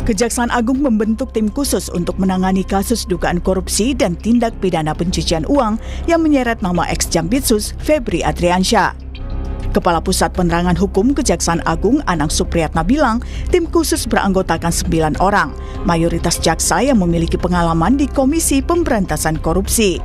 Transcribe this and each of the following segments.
Kejaksaan Agung membentuk tim khusus untuk menangani kasus dugaan korupsi dan tindak pidana pencucian uang yang menyeret nama ex-Jampitsus Febri Adriansyah. Kepala Pusat Penerangan Hukum Kejaksaan Agung Anang Supriyatna bilang, tim khusus beranggotakan 9 orang, mayoritas jaksa yang memiliki pengalaman di Komisi Pemberantasan Korupsi.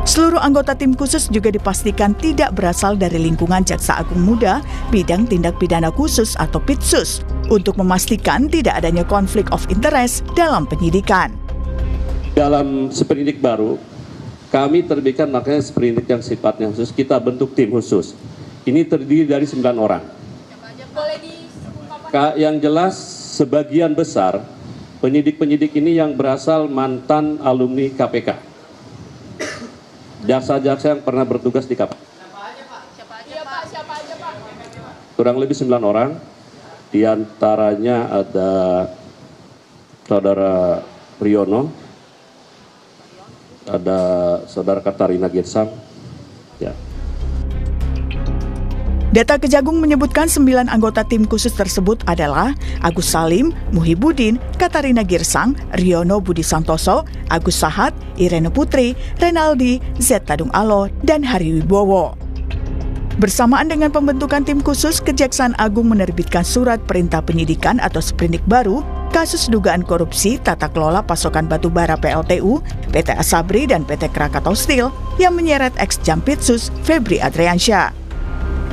Seluruh anggota tim khusus juga dipastikan tidak berasal dari lingkungan Jaksa Agung Muda bidang tindak pidana khusus atau Pitsus untuk memastikan tidak adanya konflik of interest dalam penyidikan. Dalam sprindik baru, kami terbitkan makanya sprindik yang sifatnya khusus, kita bentuk tim khusus. Ini terdiri dari 9 orang. Yang jelas sebagian besar penyidik-penyidik ini yang berasal mantan alumni KPK. Jaksa-jaksa yang pernah bertugas di KPK. Siapa aja, Pak? Kurang lebih 9 orang. Di antaranya ada Saudara Riono, ada Saudara Katarina Girsang. Ya. Data Kejagung menyebutkan 9 anggota tim khusus tersebut adalah Agus Salim, Muhibudin, Katarina Girsang, Riono Budi Santoso, Agus Sahat, Irene Putri, Renaldi, Z Tadung Alo, dan Hari Wibowo. Bersamaan dengan pembentukan tim khusus, Kejaksaan Agung menerbitkan surat perintah penyidikan atau sprindik baru kasus dugaan korupsi tata kelola pasokan batubara PLTU, PT Asabri, dan PT Krakatau Steel yang menyeret ex-Jampitsus Febri Adriansyah.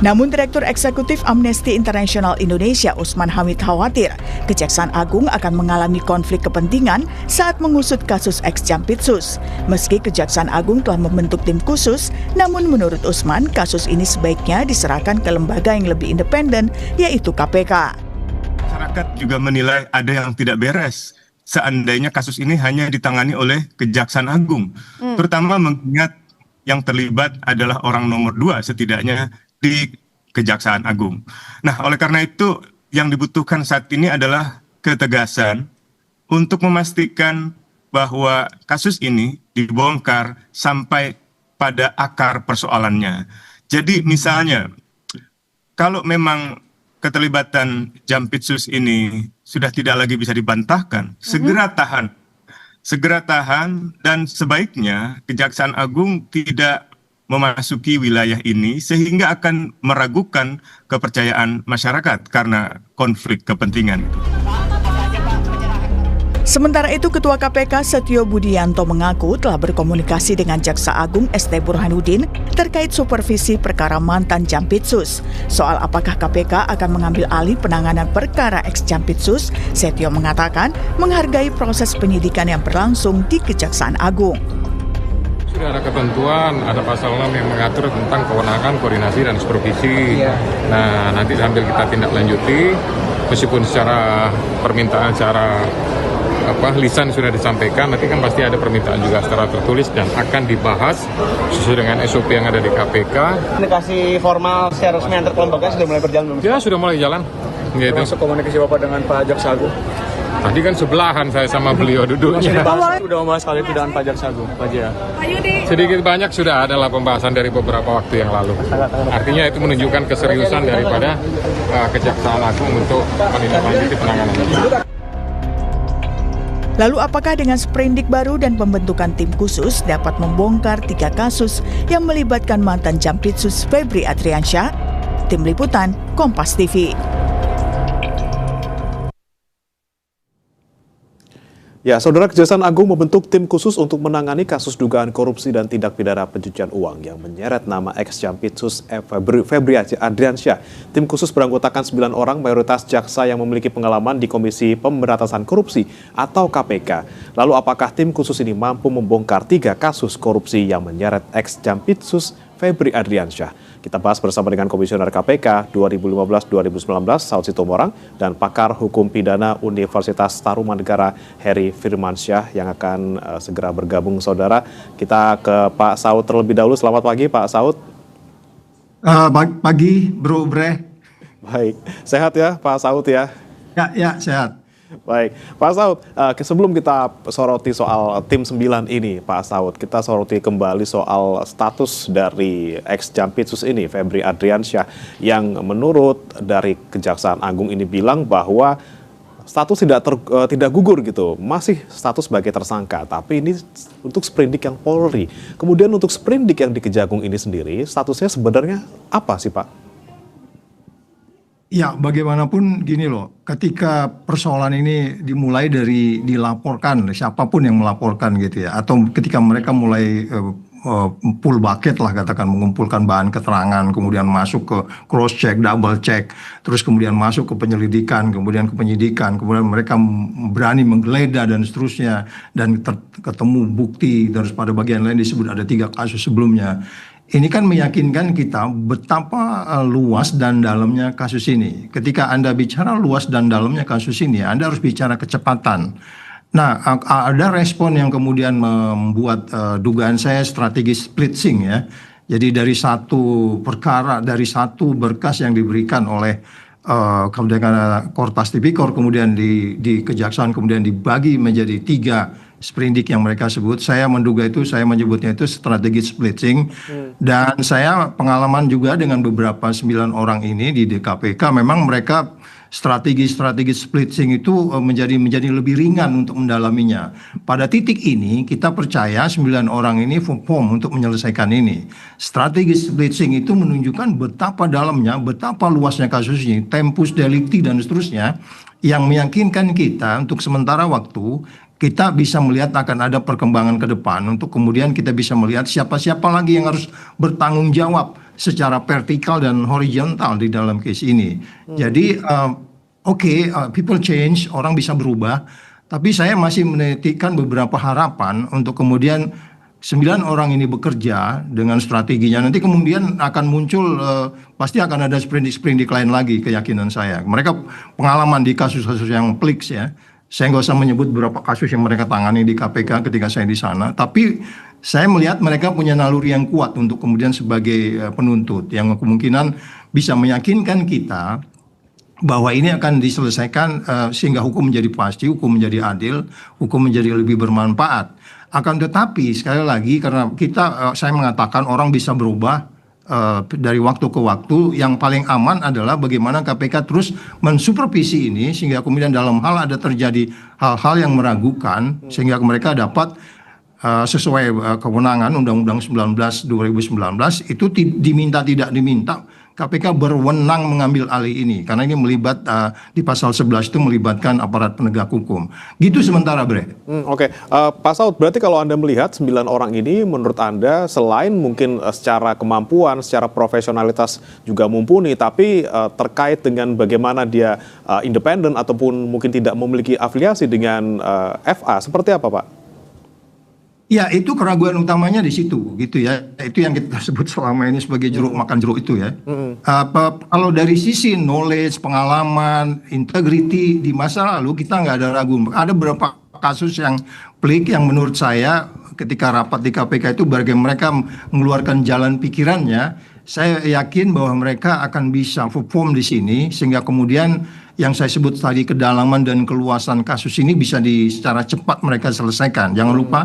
Namun Direktur Eksekutif Amnesty International Indonesia Usman Hamid khawatir Kejaksaan Agung akan mengalami konflik kepentingan saat mengusut kasus ex-Jampitsus. Meski Kejaksaan Agung telah membentuk tim khusus, namun menurut Usman kasus ini sebaiknya diserahkan ke lembaga yang lebih independen, yaitu KPK. Masyarakat juga menilai ada yang tidak beres seandainya kasus ini hanya ditangani oleh Kejaksaan Agung, terutama mengingat yang terlibat adalah orang nomor 2 setidaknya di Kejaksaan Agung. Nah, oleh karena itu yang dibutuhkan saat ini adalah ketegasan untuk memastikan bahwa kasus ini dibongkar sampai pada akar persoalannya. Jadi misalnya, kalau memang keterlibatan Jampitsus ini sudah tidak lagi bisa dibantahkan, segera tahan dan sebaiknya Kejaksaan Agung tidak memasuki wilayah ini sehingga akan meragukan kepercayaan masyarakat karena konflik kepentingan. Sementara itu, Ketua KPK Setio Budianto mengaku telah berkomunikasi dengan Jaksa Agung ST Burhanuddin terkait supervisi perkara mantan Jampitsus. Soal apakah KPK akan mengambil alih penanganan perkara ex-Jampitsus, Setio mengatakan menghargai proses penyidikan yang berlangsung di Kejaksaan Agung. Sudah ada ketentuan, ada pasal 6 yang mengatur tentang kewenangan, koordinasi, dan supervisi. Nah, nanti sambil kita tindak lanjuti, meskipun secara permintaan, secara lisan sudah disampaikan, nanti kan pasti ada permintaan juga secara tertulis dan akan dibahas sesuai dengan SOP yang ada di KPK. Komunikasi formal secara resmi antar kelembagaan sudah mulai berjalan belum? Ya, sudah mulai jalan. Gitu. Termasuk komunikasi Bapak dengan Pak Jaksa Agung? Tadi kan sebelahan saya sama beliau duduknya. Sudah membahas kali itu dengan Pak Jaksa Agung, Pak Jaya? Sedikit banyak sudah adalah pembahasan dari beberapa waktu yang lalu. Artinya itu menunjukkan keseriusan daripada Kejaksaan Agung untuk menindaklanjuti penanganan ini. Lalu apakah dengan sprindik baru dan pembentukan tim khusus dapat membongkar 3 kasus yang melibatkan mantan Jampitsus Febri Adriansyah? Tim Liputan, Kompas TV. Ya, Saudara, Kejaksaan Agung membentuk tim khusus untuk menangani kasus dugaan korupsi dan tindak pidana pencucian uang yang menyeret nama ex-Jampitsus Febri Adriansyah. Tim khusus beranggotakan 9 orang, mayoritas jaksa yang memiliki pengalaman di Komisi Pemberantasan Korupsi atau KPK. Lalu apakah tim khusus ini mampu membongkar 3 kasus korupsi yang menyeret ex-Jampitsus Febri Adriansyah? Kita bahas bersama dengan Komisioner KPK 2015-2019 Saud Sitomorang dan pakar hukum pidana Universitas Tarumanegara Heri Firmansyah yang akan segera bergabung, Saudara. Kita ke Pak Saud terlebih dahulu. Selamat pagi, Pak Saud. Pagi, Bro Bre. Baik, sehat ya Pak Saud ya? Ya, sehat. Baik, Pak Saud, sebelum kita soroti soal tim 9 ini, Pak Saud, kita soroti kembali soal status dari ex-Jampitsus ini, Febri Adriansyah, yang menurut dari Kejaksaan Agung ini bilang bahwa status tidak gugur gitu, masih status sebagai tersangka. Tapi ini untuk sprindik yang Polri. Kemudian untuk sprindik yang di Kejagung ini sendiri, statusnya sebenarnya apa sih Pak? Ya, bagaimanapun gini loh, ketika persoalan ini dimulai dari dilaporkan, siapapun yang melaporkan gitu ya, atau ketika mereka mulai full bucket lah katakan, mengumpulkan bahan keterangan, kemudian masuk ke cross check, double check, terus kemudian masuk ke penyelidikan, kemudian ke penyidikan, kemudian mereka berani menggeledah dan seterusnya, dan ketemu bukti, terus pada bagian lain disebut ada 3 kasus sebelumnya. Ini kan meyakinkan kita betapa luas dan dalamnya kasus ini. Ketika Anda bicara luas dan dalamnya kasus ini, Anda harus bicara kecepatan. Nah, ada respon yang kemudian membuat dugaan saya strategi splitsing ya. Jadi dari satu perkara, dari satu berkas yang diberikan oleh Kortas Tipikor, kemudian di Kejaksaan, kemudian dibagi menjadi 3 sprindik yang mereka sebut. Saya menduga itu, saya menyebutnya itu strategi splitsing. Dan saya pengalaman juga dengan beberapa 9 orang ini di DKPK, memang mereka strategi splitsing itu menjadi lebih ringan untuk mendalaminya. Pada titik ini kita percaya 9 orang ini firm untuk menyelesaikan ini. Strategi splitsing itu menunjukkan betapa dalamnya, betapa luasnya kasus ini, tempus delicti dan seterusnya, yang meyakinkan kita untuk sementara waktu kita bisa melihat akan ada perkembangan ke depan, untuk kemudian kita bisa melihat siapa-siapa lagi yang harus bertanggung jawab secara vertikal dan horizontal di dalam case ini. Jadi people change, orang bisa berubah, tapi saya masih menitikkan beberapa harapan untuk kemudian 9 orang ini bekerja dengan strateginya. Nanti kemudian akan muncul, pasti akan ada sprindik lain lagi, keyakinan saya. Mereka pengalaman di kasus-kasus yang pelik ya. Saya nggak usah menyebut beberapa kasus yang mereka tangani di KPK ketika saya di sana, tapi saya melihat mereka punya naluri yang kuat untuk kemudian sebagai penuntut, yang kemungkinan bisa meyakinkan kita bahwa ini akan diselesaikan sehingga hukum menjadi pasti, hukum menjadi adil, hukum menjadi lebih bermanfaat. Akan tetapi sekali lagi, karena saya mengatakan orang bisa berubah dari waktu ke waktu, yang paling aman adalah bagaimana KPK terus mensupervisi ini sehingga kemudian dalam hal ada terjadi hal-hal yang meragukan sehingga mereka dapat sesuai kewenangan Undang-Undang 19 2019 itu diminta tidak diminta, KPK berwenang mengambil alih ini karena ini melibat di pasal 11 itu melibatkan aparat penegak hukum. Gitu sementara, Bre. Oke. Pak Saud, berarti kalau Anda melihat 9 orang ini menurut Anda selain mungkin secara kemampuan, secara profesionalitas juga mumpuni, tapi terkait dengan bagaimana dia independen ataupun mungkin tidak memiliki afiliasi dengan FA, seperti apa, Pak? Ya, itu keraguan utamanya di situ, gitu ya. Itu yang kita sebut selama ini sebagai jeruk makan jeruk itu ya. Kalau dari sisi knowledge, pengalaman, integrity di masa lalu kita nggak ada ragu. Ada beberapa kasus yang pelik yang menurut saya ketika rapat di KPK itu bagaimana mereka mengeluarkan jalan pikirannya. Saya yakin bahwa mereka akan bisa perform di sini sehingga kemudian yang saya sebut tadi kedalaman dan keluasan kasus ini bisa secara cepat mereka selesaikan. Jangan lupa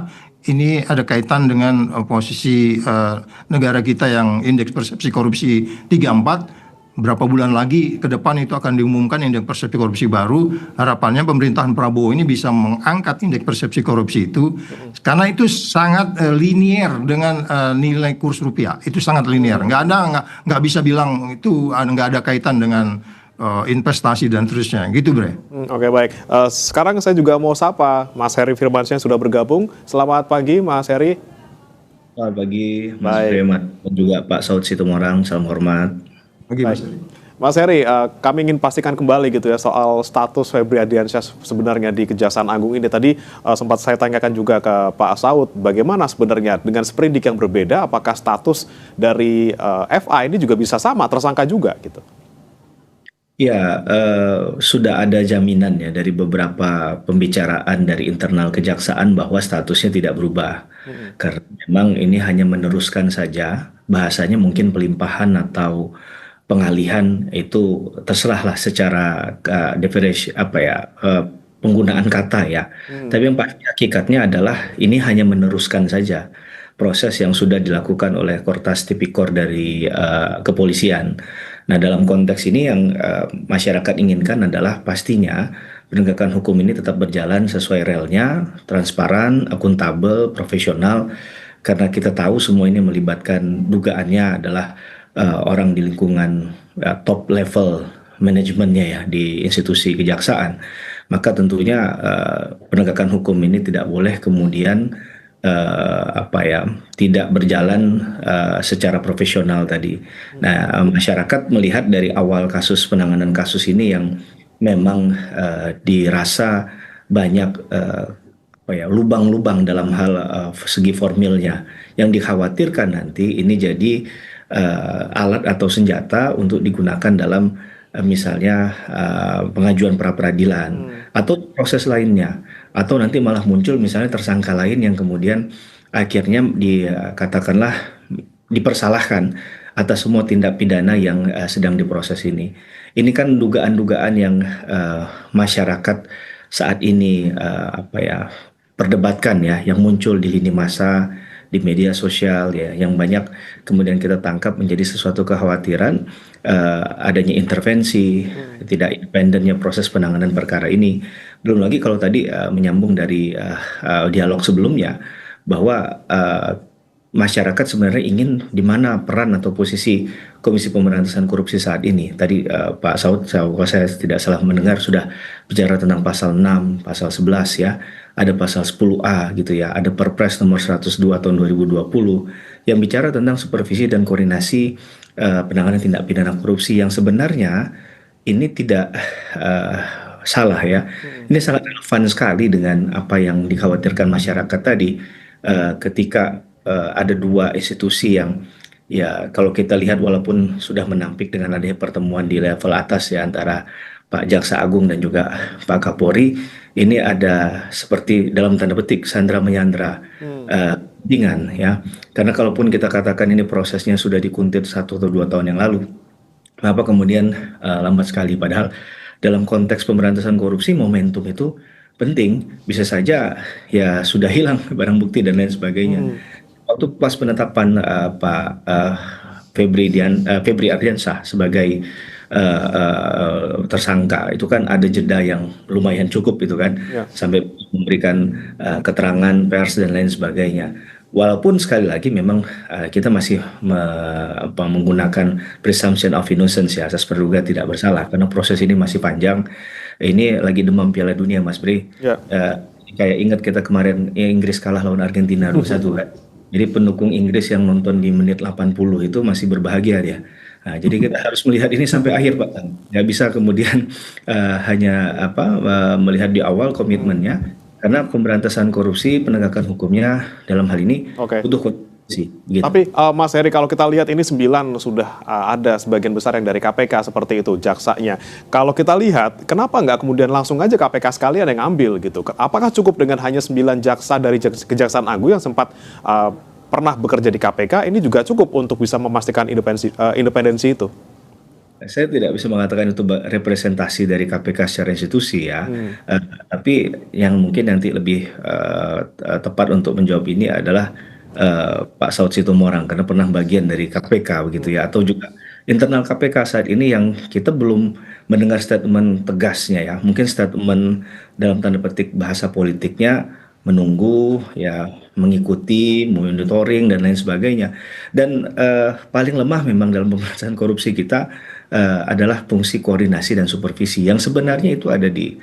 ini ada kaitan dengan posisi negara kita yang indeks persepsi korupsi 34. Berapa bulan lagi ke depan itu akan diumumkan indeks persepsi korupsi baru. Harapannya pemerintahan Prabowo ini bisa mengangkat indeks persepsi korupsi itu. Karena itu sangat linier dengan nilai kurs rupiah. Itu sangat linier. Nggak bisa bilang itu nggak ada kaitan dengan investasi dan terusnya, gitu Bre. Oke, baik. Sekarang saya juga mau sapa Mas Heri Firmansyah yang sudah bergabung. Selamat pagi Mas Heri. Selamat pagi Mas Bremat dan juga Pak Saud Situmorang, salam hormat. Pagi Mas Heri. Mas Heri, kami ingin pastikan kembali gitu ya soal status Febri Ardiansyah sebenarnya di Kejaksaan Agung ini. Tadi sempat saya tanyakan juga ke Pak Saud, bagaimana sebenarnya dengan sprindik yang berbeda, apakah status dari FA ini juga bisa sama, tersangka juga gitu? Ya, sudah ada jaminan ya dari beberapa pembicaraan dari internal kejaksaan bahwa statusnya tidak berubah. Karena memang ini hanya meneruskan saja, bahasanya mungkin pelimpahan atau pengalihan itu terserahlah secara penggunaan kata ya. Tapi yang pasti hakikatnya adalah ini hanya meneruskan saja proses yang sudah dilakukan oleh Kortas Tipikor dari kepolisian. Nah, dalam konteks ini yang masyarakat inginkan adalah pastinya penegakan hukum ini tetap berjalan sesuai relnya, transparan, akuntabel, profesional, karena kita tahu semua ini melibatkan dugaannya adalah orang di lingkungan top level manajemennya ya di institusi kejaksaan. Maka tentunya penegakan hukum ini tidak boleh kemudian tidak berjalan secara profesional tadi. Nah, masyarakat melihat dari awal penanganan kasus ini yang memang dirasa banyak lubang-lubang dalam hal segi formilnya, yang dikhawatirkan nanti ini jadi alat atau senjata untuk digunakan dalam misalnya pengajuan pra peradilan atau proses lainnya, atau nanti malah muncul misalnya tersangka lain yang kemudian akhirnya dikatakanlah dipersalahkan atas semua tindak pidana yang sedang diproses ini. Ini kan dugaan-dugaan yang masyarakat saat ini perdebatkan ya, yang muncul di lini masa, di media sosial ya, yang banyak kemudian kita tangkap menjadi sesuatu kekhawatiran adanya intervensi, tidak independennya proses penanganan perkara ini. Belum lagi kalau tadi menyambung dari dialog sebelumnya bahwa masyarakat sebenarnya ingin di mana peran atau posisi Komisi Pemberantasan Korupsi saat ini. Tadi Pak Saud, kalau saya tidak salah mendengar, sudah bicara tentang pasal 6, pasal 11 ya. Ada pasal 10A gitu ya. Ada Perpres nomor 102 tahun 2020 yang bicara tentang supervisi dan koordinasi penanganan tindak pidana korupsi, yang sebenarnya ini tidak salah ya. Ini sangat relevan sekali dengan apa yang dikhawatirkan masyarakat tadi ketika ada dua institusi yang ya kalau kita lihat walaupun sudah menampik dengan adanya pertemuan di level atas ya antara Pak Jaksa Agung dan juga Pak Kapolri, ini ada seperti dalam tanda petik sandra menyandra dengan ya, karena kalaupun kita katakan ini prosesnya sudah dikuntit 1 atau 2 tahun yang lalu, kenapa kemudian lambat sekali, padahal dalam konteks pemberantasan korupsi momentum itu penting, bisa saja ya sudah hilang barang bukti dan lain sebagainya. Waktu pas penetapan Pak Febri Ardiansyah sebagai tersangka, itu kan ada jeda yang lumayan cukup itu kan, sampai memberikan keterangan pers dan lain sebagainya. Walaupun sekali lagi memang kita masih menggunakan presumption of innocence ya, asas praduga tidak bersalah, karena proses ini masih panjang. Ini lagi demam Piala Dunia Mas Bri. Kayak ingat kita kemarin Inggris kalah lawan Argentina 2-1 kan. Jadi pendukung Inggris yang nonton di menit 80 itu masih berbahagia dia. Nah, jadi kita harus melihat ini sampai akhir Pak. Nggak bisa kemudian hanya melihat di awal komitmennya, karena pemberantasan korupsi, penegakan hukumnya dalam hal ini butuh konsistensi. Gitu. Tapi Mas Heri, kalau kita lihat ini 9 sudah ada sebagian besar yang dari KPK seperti itu jaksanya. Kalau kita lihat, kenapa nggak kemudian langsung aja KPK sekalian yang ambil gitu? Apakah cukup dengan hanya 9 jaksa dari Kejaksaan Agung yang sempat pernah bekerja di KPK, ini juga cukup untuk bisa memastikan independensi itu? Saya tidak bisa mengatakan itu representasi dari KPK secara institusi ya, tapi yang mungkin nanti lebih tepat untuk menjawab ini adalah Pak Saud Situmorang, karena pernah bagian dari KPK begitu ya, atau juga internal KPK saat ini yang kita belum mendengar statement tegasnya ya, mungkin statement dalam tanda petik bahasa politiknya menunggu ya, mengikuti, monitoring dan lain sebagainya. Dan paling lemah memang dalam pemberantasan korupsi kita adalah fungsi koordinasi dan supervisi yang sebenarnya itu ada di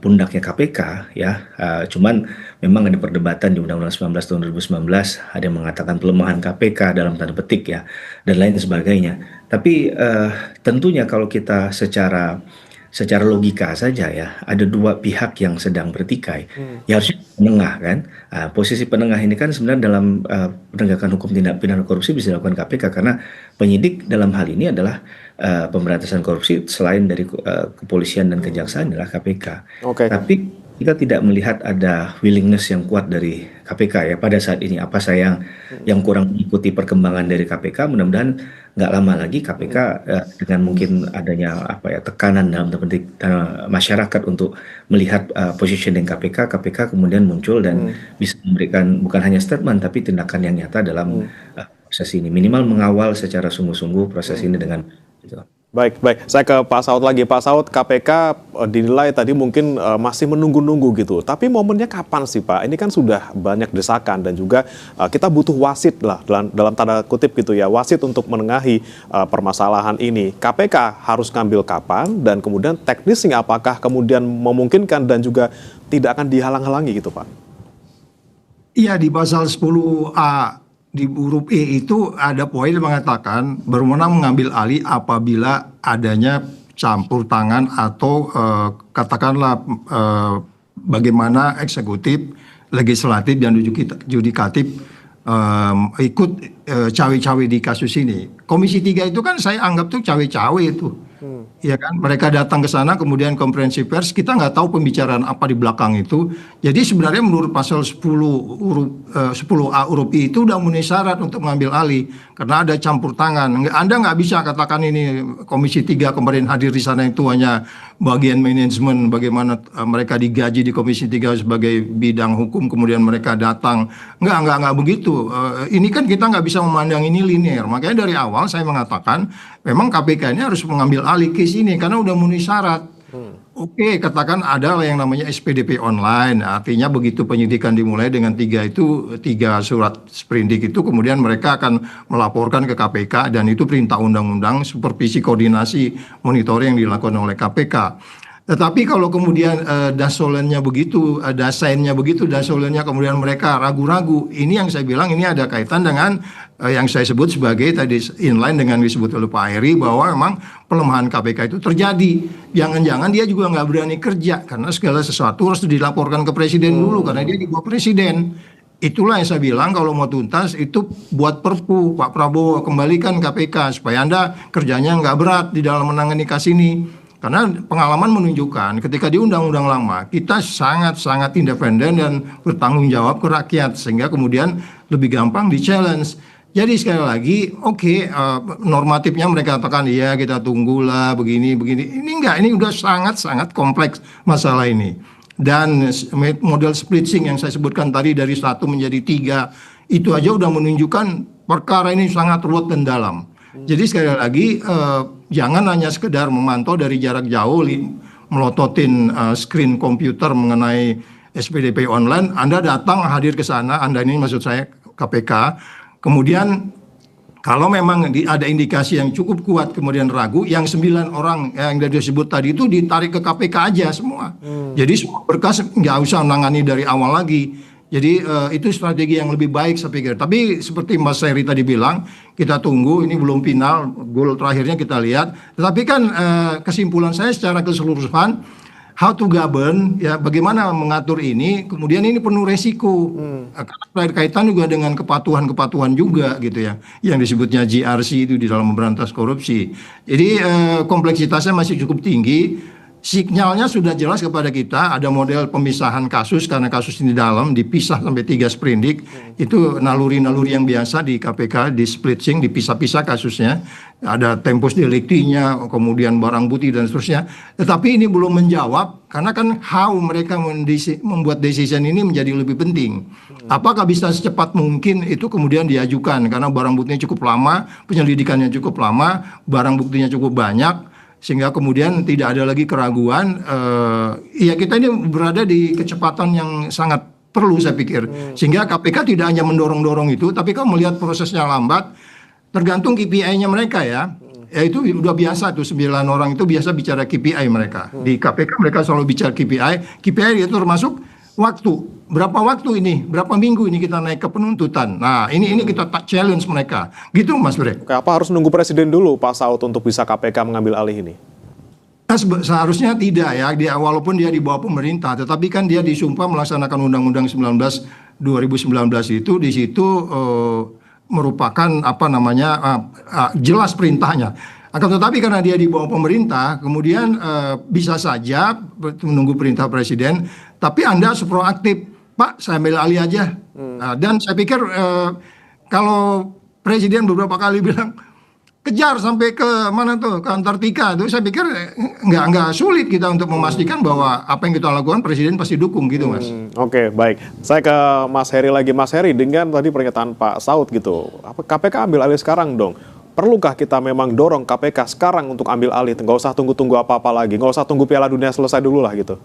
pundaknya KPK ya. Cuman memang ada perdebatan di Undang-Undang 19 tahun 2019, ada yang mengatakan pelemahan KPK dalam tanda petik ya, dan lain sebagainya. Tapi tentunya kalau kita secara logika saja ya, ada dua pihak yang sedang bertikai. Ya harusnya penengah kan. Posisi penengah ini kan sebenarnya dalam penegakan hukum tindak pidana korupsi bisa dilakukan KPK, karena penyidik dalam hal ini adalah pemberantasan korupsi selain dari kepolisian dan kejaksaan adalah KPK. Tapi kita tidak melihat ada willingness yang kuat dari KPK ya pada saat ini. Apa saya yang kurang mengikuti perkembangan dari KPK, mudah-mudahan nggak lama lagi KPK dengan mungkin adanya tekanan dalam penting masyarakat untuk melihat positioning KPK kemudian muncul dan bisa memberikan bukan hanya statement tapi tindakan yang nyata dalam proses ini, minimal mengawal secara sungguh-sungguh proses ini dengan gitu. Baik, baik. Saya ke Pak Saud lagi. Pak Saud, KPK dinilai tadi mungkin masih menunggu-nunggu gitu. Tapi momennya kapan sih Pak? Ini kan sudah banyak desakan dan juga kita butuh wasit lah dalam tanda kutip gitu ya. Wasit untuk menengahi permasalahan ini. KPK harus ngambil kapan dan kemudian teknisnya apakah kemudian memungkinkan dan juga tidak akan dihalang-halangi gitu Pak? Iya, di pasal 10A di huruf E itu ada poin yang mengatakan berwenang mengambil alih apabila adanya campur tangan atau katakanlah bagaimana eksekutif, legislatif dan yudikatif ikut cawe-cawe di kasus ini. Komisi 3 itu kan saya anggap tuh cawe-cawe itu. Ya kan, mereka datang ke sana kemudian konferensi pers, kita nggak tahu pembicaraan apa di belakang itu. Jadi sebenarnya menurut pasal 10A huruf I itu udah memenuhi syarat untuk mengambil alih karena ada campur tangan. Anda nggak bisa katakan ini Komisi 3 kemarin hadir di sana itu hanya bagian manajemen, bagaimana mereka digaji di Komisi 3 sebagai bidang hukum kemudian mereka datang. Nggak begitu. Ini kan kita nggak bisa memandang ini linear. Makanya dari awal saya mengatakan memang KPK ini harus mengambil alih case ini karena udah memenuhi syarat. Oke, katakan ada yang namanya SPDP online, artinya begitu penyidikan dimulai dengan tiga surat sprindik itu, kemudian mereka akan melaporkan ke KPK dan itu perintah undang-undang supervisi koordinasi monitoring yang dilakukan oleh KPK. Tetapi kalau kemudian dasainnya begitu, dasolennya kemudian mereka ragu-ragu, ini yang saya bilang ini ada kaitan dengan yang saya sebut sebagai tadi inline dengan disebut oleh Pak Heri bahwa memang pelemahan KPK itu terjadi. Jangan-jangan dia juga nggak berani kerja karena segala sesuatu harus dilaporkan ke presiden dulu karena dia di bawah presiden. Itulah yang saya bilang kalau mau tuntas itu buat perpu Pak Prabowo kembalikan KPK supaya Anda kerjanya nggak berat di dalam menangani kasus ini. Karena pengalaman menunjukkan ketika di undang-undang lama kita sangat-sangat independen dan bertanggung jawab ke rakyat sehingga kemudian lebih gampang di-challenge. Jadi sekali lagi, normatifnya mereka katakan iya kita tunggulah begini. Ini enggak, ini udah sangat-sangat kompleks masalah ini. Dan model splitting yang saya sebutkan tadi dari 1 menjadi 3 itu aja udah menunjukkan perkara ini sangat ruwet dan dalam. Jadi sekali lagi jangan hanya sekedar memantau dari jarak jauh melototin screen komputer mengenai SPDP online. Anda datang hadir ke sana, Anda ini maksud saya KPK. Kemudian kalau memang ada indikasi yang cukup kuat kemudian ragu, yang 9 orang yang disebut tadi itu ditarik ke KPK aja semua. Jadi semua berkas nggak usah menangani dari awal lagi. Jadi itu strategi yang lebih baik saya pikir. Tapi seperti Mas Heri tadi bilang, kita tunggu, ini belum final, goal terakhirnya kita lihat. Tetapi kan kesimpulan saya secara keseluruhan, how to govern, ya bagaimana mengatur ini, kemudian ini penuh resiko. Karena berkaitan juga dengan kepatuhan-kepatuhan juga gitu ya, yang disebutnya GRC itu di dalam memberantas korupsi. Jadi kompleksitasnya masih cukup tinggi. Sinyalnya sudah jelas kepada kita, ada model pemisahan kasus karena kasus ini dalam dipisah sampai 3 sprindik. Itu naluri-naluri yang biasa di KPK, di splitting, dipisah-pisah kasusnya. Ada tempus delictinya, kemudian barang bukti dan seterusnya. Tetapi ini belum menjawab karena kan how mereka membuat decision ini menjadi lebih penting. Apakah bisa secepat mungkin itu kemudian diajukan karena barang buktinya cukup lama, penyelidikannya cukup lama, barang buktinya cukup banyak. Sehingga kemudian tidak ada lagi keraguan, ya kita ini berada di kecepatan yang sangat perlu saya pikir. Sehingga KPK tidak hanya mendorong-dorong itu, tapi kalau melihat prosesnya lambat, tergantung KPI-nya mereka ya. Ya itu udah biasa tuh 9 orang itu biasa bicara KPI mereka. Di KPK mereka selalu bicara KPI. KPI itu termasuk waktu. Berapa waktu ini? Berapa minggu ini kita naik ke penuntutan? Nah, ini kita challenge mereka. Gitu Mas Bre. Oke, apa harus nunggu presiden dulu Pak Saud untuk bisa KPK mengambil alih ini? Seharusnya tidak ya, walaupun dia di bawah pemerintah, tetapi kan dia disumpah melaksanakan Undang-Undang 2019 itu di situ merupakan jelas perintahnya. Akan tetapi karena dia di bawah pemerintah, kemudian bisa saja menunggu perintah presiden, tapi Anda harus proaktif. Pak, saya ambil alih aja. Dan saya pikir kalau presiden beberapa kali bilang kejar sampai ke mana tuh, ke Antartika, itu saya pikir nggak sulit kita untuk memastikan bahwa apa yang kita lakukan presiden pasti dukung gitu Mas. Oke, baik. Saya ke Mas Heri lagi. Mas Heri, dengan tadi pernyataan Pak Saud gitu, KPK ambil alih sekarang dong. perlukah kita memang dorong KPK sekarang untuk ambil alih, nggak usah tunggu-tunggu apa-apa lagi, nggak usah tunggu Piala Dunia selesai dulu lah gitu.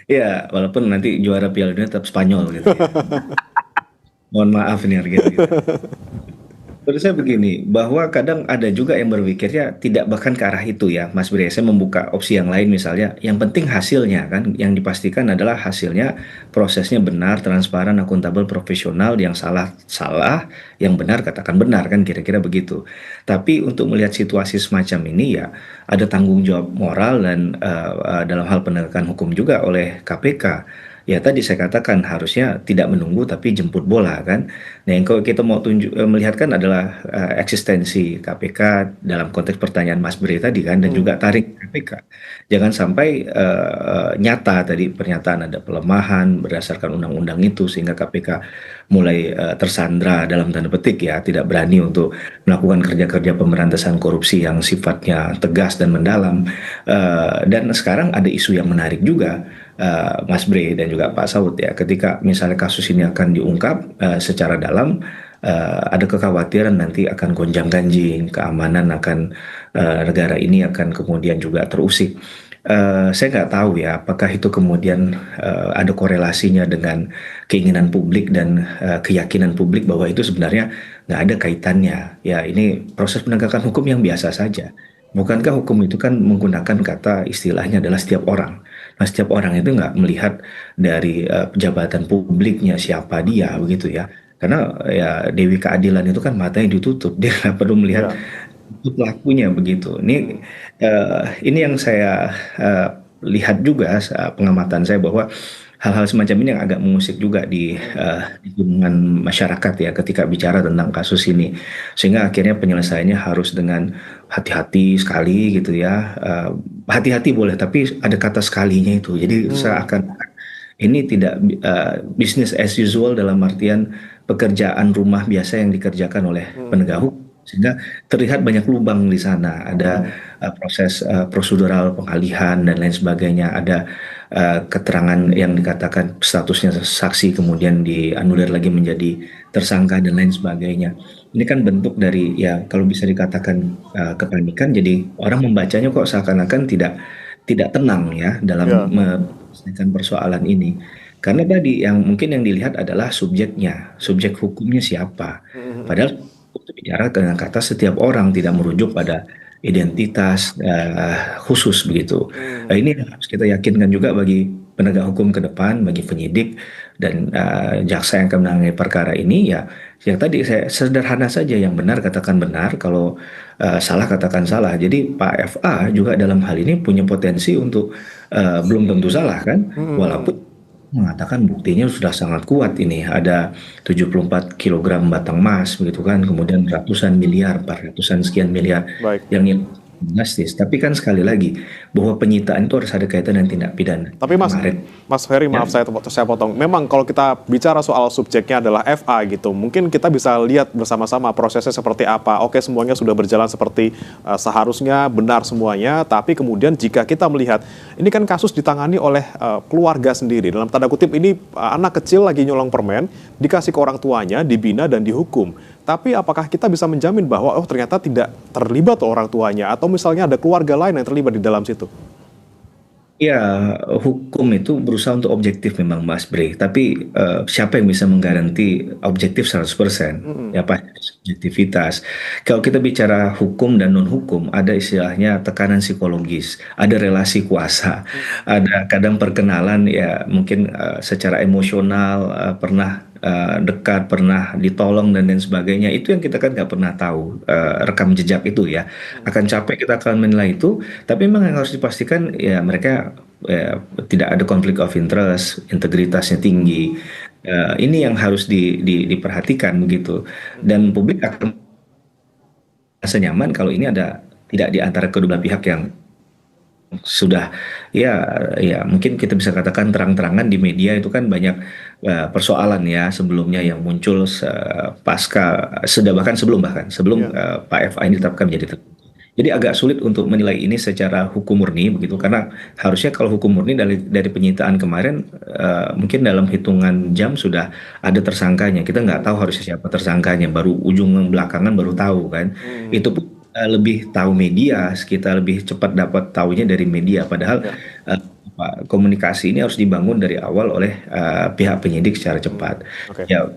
Ya, walaupun nanti juara Piala Dunia tetap Spanyol gitu ya. Mohon maaf nih gitu. Menurut saya begini, bahwa kadang ada juga yang berpikirnya tidak bahkan ke arah itu ya, Mas Bre. Saya membuka opsi yang lain misalnya, yang penting hasilnya kan, yang dipastikan adalah hasilnya prosesnya benar, transparan, akuntabel, profesional, yang salah, yang benar katakan benar kan kira-kira begitu. Tapi untuk melihat situasi semacam ini ya, ada tanggung jawab moral dan dalam hal penegakan hukum juga oleh KPK. Ya tadi saya katakan harusnya tidak menunggu tapi jemput bola kan. Nah yang kalau kita mau melihat kan adalah eksistensi KPK dalam konteks pertanyaan Mas Bre tadi kan, dan juga tarik KPK. Jangan sampai nyata tadi pernyataan ada pelemahan berdasarkan undang-undang itu sehingga KPK mulai tersandra dalam tanda petik ya, tidak berani untuk melakukan kerja-kerja pemberantasan korupsi yang sifatnya tegas dan mendalam. Dan sekarang ada isu yang menarik juga, Mas Bre dan juga Pak Saud ya, ketika misalnya kasus ini akan diungkap secara dalam, ada kekhawatiran nanti akan gonjang-ganjing keamanan akan negara ini akan kemudian juga terusik. Saya nggak tahu ya apakah itu kemudian ada korelasinya dengan keinginan publik dan keyakinan publik bahwa itu sebenarnya nggak ada kaitannya. Ya ini proses penegakan hukum yang biasa saja. Bukankah hukum itu kan menggunakan kata istilahnya adalah setiap orang. Nah, setiap orang itu nggak melihat dari jabatan publiknya siapa dia begitu ya. Karena ya Dewi Keadilan itu kan matanya ditutup, dia nggak perlu melihat pelakunya begitu. Ini yang saya lihat juga pengamatan saya bahwa hal-hal semacam ini yang agak mengusik juga di lingkungan masyarakat ya ketika bicara tentang kasus ini, sehingga akhirnya penyelesaiannya harus dengan hati-hati sekali gitu ya. Hati-hati boleh tapi ada kata sekalinya itu, jadi seakan ini tidak business as usual dalam artian pekerjaan rumah biasa yang dikerjakan oleh penegak hukum, sehingga terlihat banyak lubang di sana. Ada proses prosedural pengalihan dan lain sebagainya, ada keterangan yang dikatakan statusnya saksi kemudian dianulir lagi menjadi tersangka dan lain sebagainya. Ini kan bentuk dari ya kalau bisa dikatakan kepanikan, jadi orang membacanya kok seakan-akan tidak tenang ya dalam menyelesaikan persoalan ini. Karena tadi yang mungkin yang dilihat adalah subjeknya, subjek hukumnya siapa. Padahal untuk bicara dengan kata setiap orang, tidak merujuk pada identitas khusus begitu. Nah, ini harus kita yakinkan juga bagi penegak hukum ke depan, bagi penyidik dan jaksa yang akan menangani perkara ini ya. Yang tadi saya sederhana saja, yang benar katakan benar, kalau salah katakan salah. Jadi Pak FA juga dalam hal ini punya potensi untuk belum tentu salah kan, walaupun mengatakan buktinya sudah sangat kuat ini, ada 74 kg batang emas begitu kan, kemudian ratusan miliar, 400-an sekian miliar yang dinastis. Tapi kan sekali lagi bahwa penyitaan itu harus ada kaitan dengan tindak pidana. Tapi Mas Ferry, maaf saya potong. Memang kalau kita bicara soal subjeknya adalah FA gitu, mungkin kita bisa lihat bersama-sama prosesnya seperti apa. Oke, semuanya sudah berjalan seperti seharusnya, benar semuanya. Tapi kemudian jika kita melihat ini kan kasus ditangani oleh keluarga sendiri. Dalam tanda kutip ini anak kecil lagi nyolong permen, dikasih ke orang tuanya, dibina dan dihukum. Tapi apakah kita bisa menjamin bahwa ternyata tidak terlibat orang tuanya, atau misalnya ada keluarga lain yang terlibat di dalam situ? Ya, hukum itu berusaha untuk objektif memang Mas Bre, tapi siapa yang bisa menggaranti objektif 100%? Ya pasti subjektivitas. Kalau kita bicara hukum dan non-hukum, ada istilahnya tekanan psikologis, ada relasi kuasa, ada kadang perkenalan ya mungkin secara emosional, pernah dekat, pernah ditolong dan lain sebagainya. Itu yang kita kan nggak pernah tahu, rekam jejak itu ya. Akan capek kita akan menilai itu, tapi memang yang harus dipastikan ya mereka tidak ada konflik of interest, integritasnya tinggi. Ini yang harus diperhatikan begitu. Dan publik akan merasa nyaman kalau ini ada tidak di antara kedua belah pihak yang sudah ya mungkin kita bisa katakan terang-terangan di media itu kan banyak persoalan ya sebelumnya yang muncul bahkan sebelum Pak FA ini ditetapkan menjadi tersangka. Jadi agak sulit untuk menilai ini secara hukum murni begitu, karena harusnya kalau hukum murni dari penyitaan kemarin mungkin dalam hitungan jam sudah ada tersangkanya. Kita nggak tahu harusnya siapa tersangkanya, baru ujung belakangan baru tahu kan. Itu pun lebih tahu media, kita lebih cepat dapat tahunya dari media. Padahal komunikasi ini harus dibangun dari awal oleh pihak penyidik secara cepat. Ya,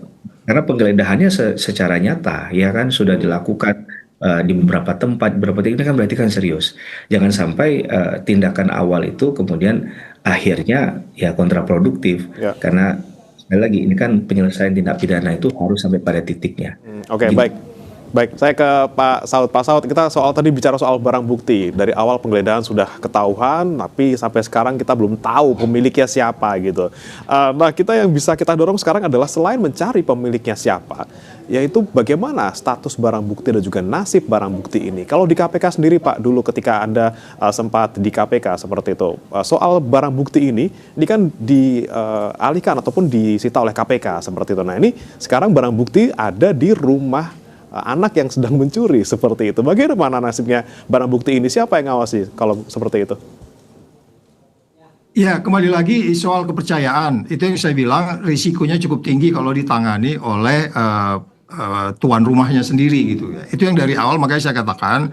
karena penggeledahannya secara nyata ya kan sudah dilakukan di beberapa tempat, ini kan berarti kan serius. Jangan sampai tindakan awal itu kemudian akhirnya ya kontraproduktif, karena sekali lagi ini kan penyelesaian tindak pidana itu harus sampai pada titiknya. Baik, saya ke Pak Saud. Pak Saud, kita tadi bicara soal barang bukti. Dari awal penggeledahan sudah ketahuan, tapi sampai sekarang kita belum tahu pemiliknya siapa gitu. Nah, yang bisa kita dorong sekarang adalah selain mencari pemiliknya siapa, yaitu bagaimana status barang bukti dan juga nasib barang bukti ini. Kalau di KPK sendiri, Pak, dulu ketika Anda sempat di KPK seperti itu, soal barang bukti ini kan dialihkan ataupun disita oleh KPK seperti itu. Nah, ini sekarang barang bukti ada di rumah anak yang sedang mencuri seperti itu. Bagaimana nasibnya barang bukti ini? Siapa yang ngawasi kalau seperti itu? Ya, kembali lagi soal kepercayaan. Itu yang saya bilang risikonya cukup tinggi kalau ditangani oleh tuan rumahnya sendiri gitu ya. Itu yang dari awal makanya saya katakan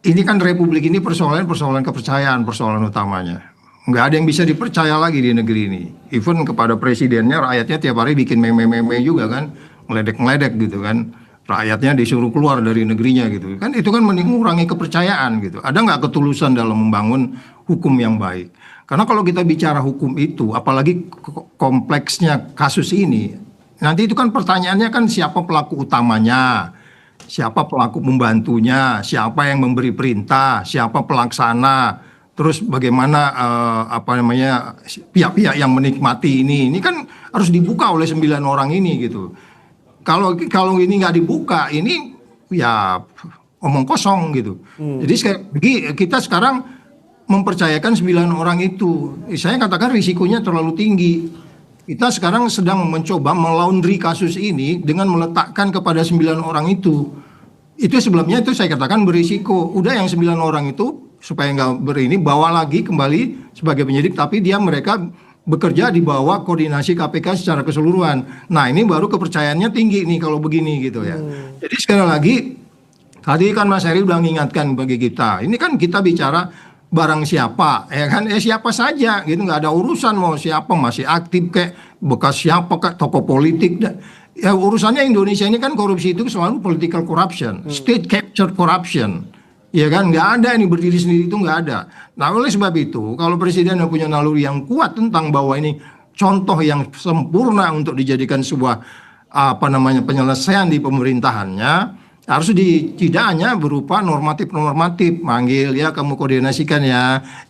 ini kan republik ini persoalan kepercayaan, persoalan utamanya. Nggak ada yang bisa dipercaya lagi di negeri ini. Even kepada presidennya, rakyatnya tiap hari bikin meme-meme juga kan, ngeledek-ngeledek gitu kan. Rakyatnya disuruh keluar dari negerinya gitu kan, itu kan mengurangi kepercayaan gitu. Ada nggak ketulusan dalam membangun hukum yang baik? Karena kalau kita bicara hukum itu, apalagi kompleksnya kasus ini, nanti itu kan pertanyaannya kan siapa pelaku utamanya, siapa pelaku pembantunya, siapa yang memberi perintah, siapa pelaksana, terus bagaimana pihak-pihak yang menikmati ini kan harus dibuka oleh 9 orang ini gitu. Kalau ini nggak dibuka, ini ya omong kosong gitu. Jadi kita sekarang mempercayakan 9 orang itu. Saya katakan risikonya terlalu tinggi. Kita sekarang sedang mencoba melaundry kasus ini dengan meletakkan kepada 9 orang itu. Itu sebelumnya itu saya katakan berisiko. Udah yang 9 orang itu supaya nggak bawa lagi kembali sebagai penyidik, tapi mereka bekerja di bawah koordinasi KPK secara keseluruhan. Nah, ini baru kepercayaannya tinggi nih kalau begini gitu ya. Jadi sekali lagi, tadi kan Mas Heri udah mengingatkan bagi kita. Ini kan kita bicara barang siapa, ya kan? Siapa saja gitu, nggak ada urusan mau siapa, masih aktif kayak bekas siapa kayak tokoh politik. Ya urusannya Indonesia ini kan korupsi itu selalu political corruption, state capture corruption. Ya kan, nggak ada ini berdiri sendiri itu nggak ada. Nah, oleh sebab itu, kalau presiden yang punya naluri yang kuat tentang bahwa ini contoh yang sempurna untuk dijadikan sebuah penyelesaian di pemerintahannya, harus tidak hanya berupa normatif, manggil ya kamu koordinasikan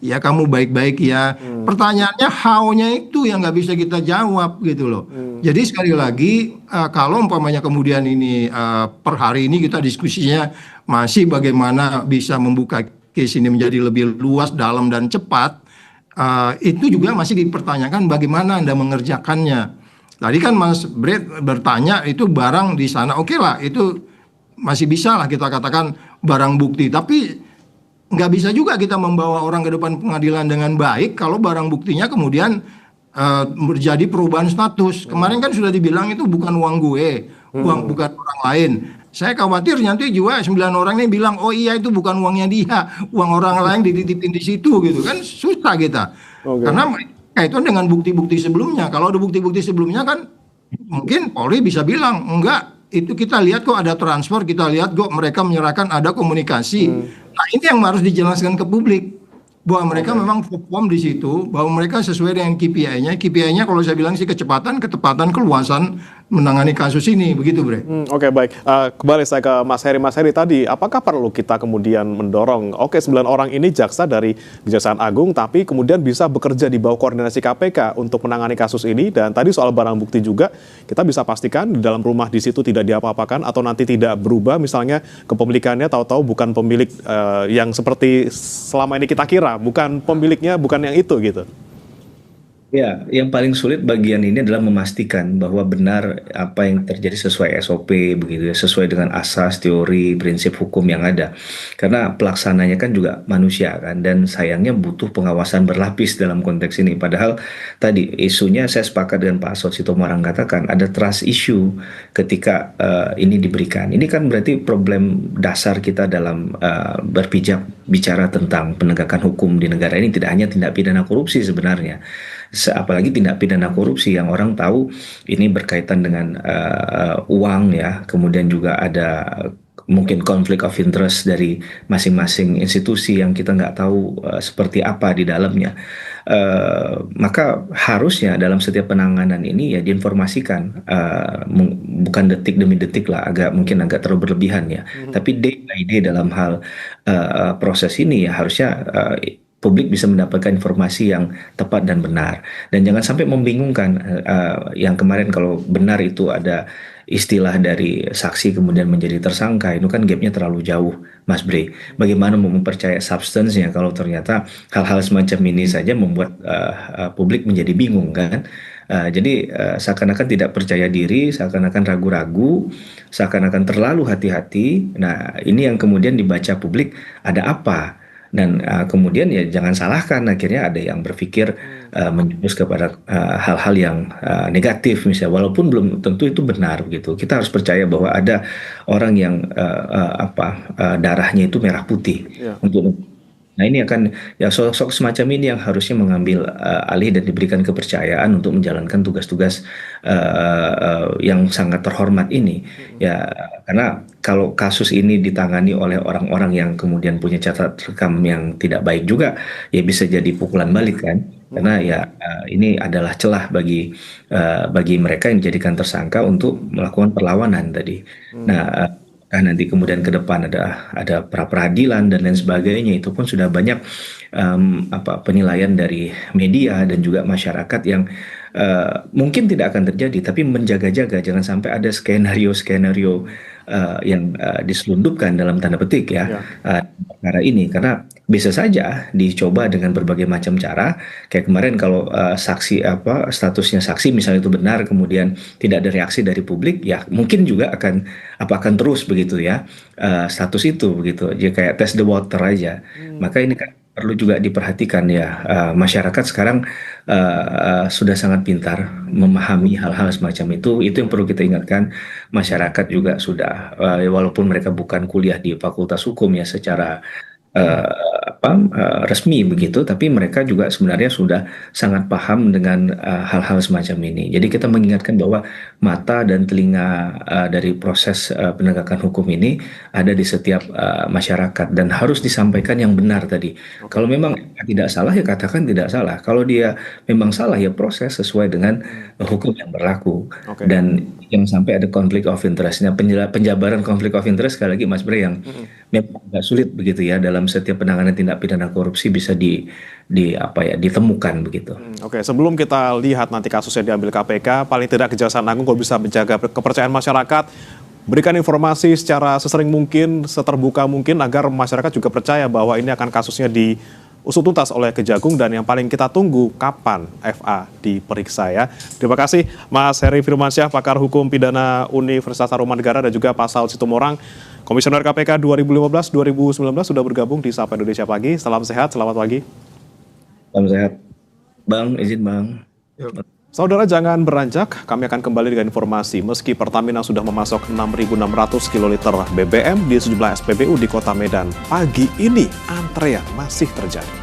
ya kamu baik-baik ya. Pertanyaannya how-nya itu yang nggak bisa kita jawab gitu loh. Jadi sekali lagi kalau umpamanya kemudian ini per hari ini kita diskusinya masih bagaimana bisa membuka case ini menjadi lebih luas, dalam dan cepat, itu juga masih dipertanyakan bagaimana Anda mengerjakannya. Tadi kan Mas Brett bertanya itu barang di sana, oke lah itu masih bisa lah kita katakan barang bukti, tapi nggak bisa juga kita membawa orang ke depan pengadilan dengan baik kalau barang buktinya kemudian terjadi perubahan status. Kemarin kan sudah dibilang itu bukan uang gue, bukan orang lain. Saya khawatir nanti juga 9 orang ini bilang oh iya itu bukan uangnya dia, uang orang lain dititipin di situ gitu kan, susah kita. Karena kaitan dengan bukti-bukti sebelumnya. Kalau ada bukti-bukti sebelumnya kan mungkin Polri bisa bilang enggak, itu kita lihat kok ada transfer, kita lihat kok mereka menyerahkan ada komunikasi. Nah ini yang harus dijelaskan ke publik bahwa mereka memang perform di situ, bahwa mereka sesuai dengan KPI-nya. KPI-nya kalau saya bilang sih kecepatan, ketepatan, keluasan menangani kasus ini, begitu Bre. Oke, baik. Kembali saya ke Mas Heri. Mas Heri tadi, apakah perlu kita kemudian mendorong, 9 orang ini jaksa dari Kejaksaan Agung, tapi kemudian bisa bekerja di bawah koordinasi KPK untuk menangani kasus ini, dan tadi soal barang bukti juga, kita bisa pastikan di dalam rumah di situ tidak diapa-apakan, atau nanti tidak berubah, misalnya kepemilikannya tahu-tahu bukan pemilik yang seperti selama ini kita kira, bukan pemiliknya, bukan yang itu gitu. Ya, yang paling sulit bagian ini adalah memastikan bahwa benar apa yang terjadi sesuai SOP begitu ya, sesuai dengan asas, teori, prinsip hukum yang ada. Karena pelaksananya kan juga manusia kan, dan sayangnya butuh pengawasan berlapis dalam konteks ini. Padahal tadi isunya saya sepakat dengan Pak Asot Sitomorang katakan ada trust issue ketika ini diberikan. Ini kan berarti problem dasar kita dalam berpijak bicara tentang penegakan hukum di negara ini tidak hanya tindak pidana korupsi sebenarnya. Apalagi tindak pidana korupsi yang orang tahu ini berkaitan dengan uang ya, kemudian juga ada mungkin konflik of interest dari masing-masing institusi yang kita nggak tahu seperti apa di dalamnya. Maka harusnya dalam setiap penanganan ini ya diinformasikan, bukan detik demi detik lah, mungkin agak terlalu berlebihan ya, tapi day by day dalam hal proses ini ya harusnya publik bisa mendapatkan informasi yang tepat dan benar, dan jangan sampai membingungkan yang kemarin kalau benar itu ada istilah dari saksi kemudian menjadi tersangka, itu kan gapnya terlalu jauh, Mas Bre. Bagaimana mau mempercaya substance-nya kalau ternyata hal-hal semacam ini saja membuat publik menjadi bingung kan? Jadi seakan-akan tidak percaya diri, seakan-akan ragu-ragu, seakan-akan terlalu hati-hati. Nah, ini yang kemudian dibaca publik ada apa? Dan kemudian ya jangan salahkan, akhirnya ada yang berpikir menjurus kepada hal-hal yang negatif misalnya, walaupun belum tentu itu benar gitu. Kita harus percaya bahwa ada orang yang darahnya itu merah putih untuk. Nah, ini akan ya sosok semacam ini yang harusnya mengambil alih dan diberikan kepercayaan untuk menjalankan tugas-tugas yang sangat terhormat ini. Ya, karena kalau kasus ini ditangani oleh orang-orang yang kemudian punya catatan rekam yang tidak baik juga, ya bisa jadi pukulan balik kan. Karena ya ini adalah celah bagi mereka yang dijadikan tersangka untuk melakukan perlawanan tadi. Nah, nanti kemudian ke depan ada pra peradilan dan lain sebagainya, itu pun sudah banyak penilaian dari media dan juga masyarakat yang mungkin tidak akan terjadi, tapi menjaga-jaga jangan sampai ada skenario-skenario yang diselundupkan dalam tanda petik ya perkara ini, karena bisa saja dicoba dengan berbagai macam cara. Kayak kemarin kalau saksi statusnya saksi misalnya itu benar, kemudian tidak ada reaksi dari publik, ya mungkin juga akan terus begitu ya status itu begitu, jadi kayak test the water aja. Maka ini kan perlu juga diperhatikan ya, masyarakat sekarang sudah sangat pintar memahami hal-hal semacam itu yang perlu kita ingatkan. Masyarakat juga sudah walaupun mereka bukan kuliah di Fakultas Hukum ya secara resmi begitu, tapi mereka juga sebenarnya sudah sangat paham dengan hal-hal semacam ini. Jadi kita mengingatkan bahwa mata dan telinga dari proses penegakan hukum ini ada di setiap masyarakat dan harus disampaikan yang benar tadi. Kalau memang tidak salah ya katakan tidak salah. Kalau dia memang salah ya proses sesuai dengan hukum yang berlaku. Dan yang sampai ada konflik of interest-nya, penjabaran konflik of interest sekali lagi Mas Bre yang memang agak sulit begitu ya dalam setiap penanganan tindak pidana korupsi bisa ditemukan begitu. Sebelum kita lihat nanti kasusnya diambil KPK, paling tidak Kejaksaan Agung kalau bisa menjaga kepercayaan masyarakat, berikan informasi secara sesering mungkin, seterbuka mungkin agar masyarakat juga percaya bahwa ini akan kasusnya diusut tuntas oleh Kejagung, dan yang paling kita tunggu kapan FA diperiksa ya. Terima kasih Mas Heri Firmansyah, pakar hukum pidana Universitas Tarumanegara, dan juga Pak Asot Sitomorang, Komisioner KPK 2015-2019 sudah bergabung di Sapa Indonesia Pagi. Salam sehat, selamat pagi. Salam sehat. Bang, izin Bang. Saudara jangan beranjak, kami akan kembali dengan informasi. Meski Pertamina sudah memasok 6.600 kiloliter BBM di sejumlah SPBU di Kota Medan, pagi ini antrean masih terjadi.